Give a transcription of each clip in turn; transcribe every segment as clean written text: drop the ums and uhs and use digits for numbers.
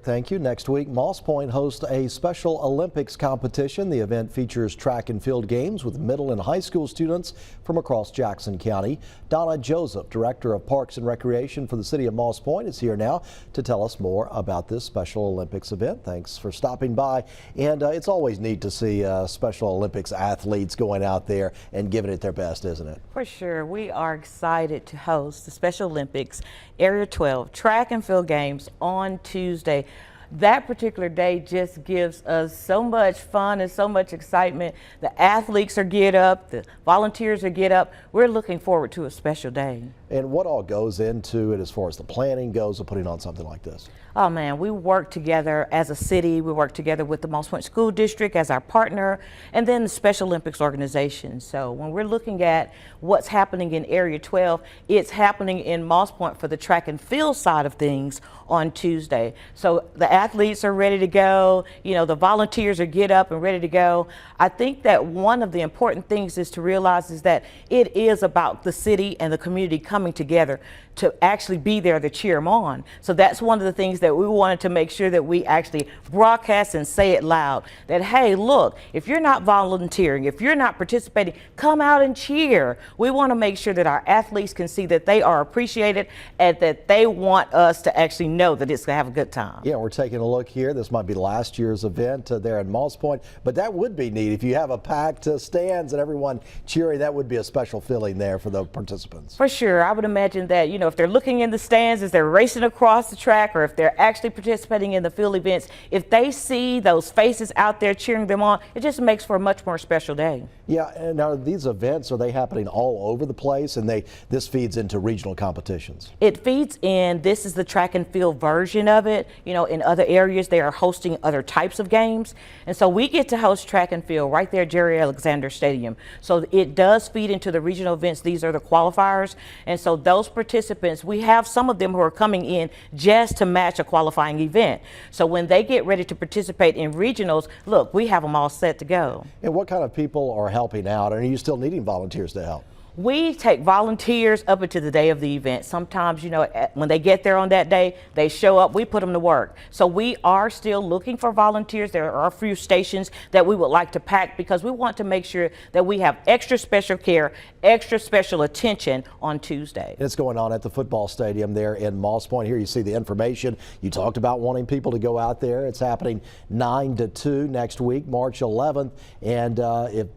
Thank you. Next week, Moss Point hosts a Special Olympics competition. The event features track and field games with middle and high school students from across Jackson County. Donna Joseph, Director of Parks and Recreation for the city of Moss Point, is here now to tell us more about this Special Olympics event. Thanks for stopping by. And it's always neat to see Special Olympics athletes going out there and giving it their best, isn't it? For sure. We are excited to host the Special Olympics Area 12 track and field games on Tuesday. That particular day just gives us so much fun and so much excitement. The athletes are get up, the volunteers are get up. We're looking forward to a special day. And what all goes into it as far as the planning goes of putting on something like this? Oh man, we work together as a city. We work together with the Moss Point School District as our partner, and then the Special Olympics organization. So when we're looking at what's happening in Area 12, it's happening in Moss Point for the track and field side of things on Tuesday. So the athletes are ready to go. You know, the volunteers are get up and ready to go. I think that one of the important things is to realize is that it is about the city and the community coming together to actually be there to cheer them on. So that's one of the things that we wanted to make sure that we actually broadcast and say it loud, that hey, look, if you're not volunteering, if you're not participating, come out and cheer. We want to make sure that our athletes can see that they are appreciated and that they want us to actually know that it's going to have a good time. Yeah, we're taking a look here. This might be last year's event there in Moss Point, but that would be neat. If you have a packed stands and everyone cheering, that would be a special feeling there for the participants. For sure. I would imagine that, you know, if they're looking in the stands as they're racing across the track, or if they're actually participating in the field events, if they see those faces out there cheering them on, it just makes for a much more special day. Yeah, and now these events, are they happening all over the place, and this feeds into regional competitions? It feeds in. This is the track and field version of it. You know, in other areas they are hosting other types of games, and so we get to host track and field right there at Jerry Alexander Stadium. So it does feed into the regional events. These are the qualifiers, and so those participants, we have some of them who are coming in just to match a qualifying event. So when they get ready to participate in regionals, look, we have them all set to go. And what kind of people are helping out? And are you still needing volunteers to help? We take volunteers up until the day of the event. Sometimes, you know, when they get there on that day, they show up, we put them to work. So we are still looking for volunteers. There are a few stations that we would like to pack because we want to make sure that we have extra special care, extra special attention on Tuesday. It's going on at the football stadium there in Moss Point. Here you see the information. You talked about wanting people to go out there. It's happening 9 to 2 next week, March 11th. And if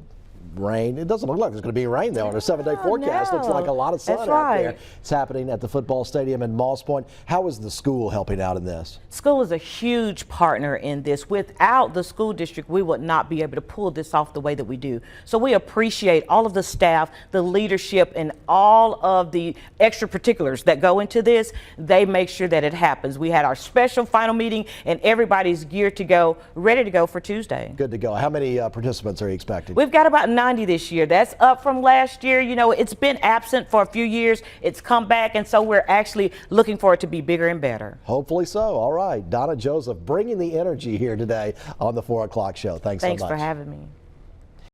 rain, it doesn't look like there's going to be rain though on a 7-day forecast. No. Looks like a lot of sun That's out right. there. It's happening at the football stadium in Moss Point. How is the school helping out in this? School is a huge partner in this. Without the school district, we would not be able to pull this off the way that we do. So we appreciate all of the staff, the leadership, and all of the extra particulars that go into this. They make sure that it happens. We had our special final meeting and everybody's geared to go, ready to go for Tuesday. Good to go. How many participants are you expecting? We've got about 90 this year. That's up from last year. You know, it's been absent for a few years. It's come back, and so we're actually looking for it to be bigger and better. Hopefully so. All right. Donna Joseph bringing the energy here today on the 4 o'clock show. Thanks so much. Thanks for having me.